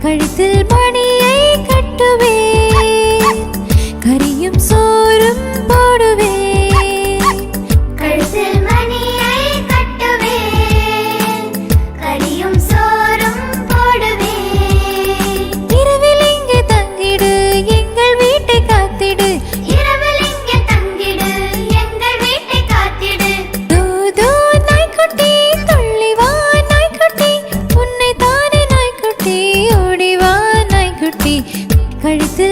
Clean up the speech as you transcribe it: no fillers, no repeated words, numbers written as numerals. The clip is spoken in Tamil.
கழுத்தில் மணியை கட்டுவேன், கரியும் சோறும் போடுவேன். கழுத்தில் மணியை கட்டுவேன், கரியும் சோறும் போடுவேன். இரவில் இங்கே தங்கிடு, எங்கள் வீட்டை காத்திடு. இரவில் இங்கே தங்கிடு, எங்கள் வீட்டை காத்திடு. தூ தூ நாய்க்குட்டி, துள்ளி வா நாய்க்குட்டி, உன்னை தானே நாய்க்குட்டி, ஓடி வா நாய்க்குட்டி. கழுத்தில்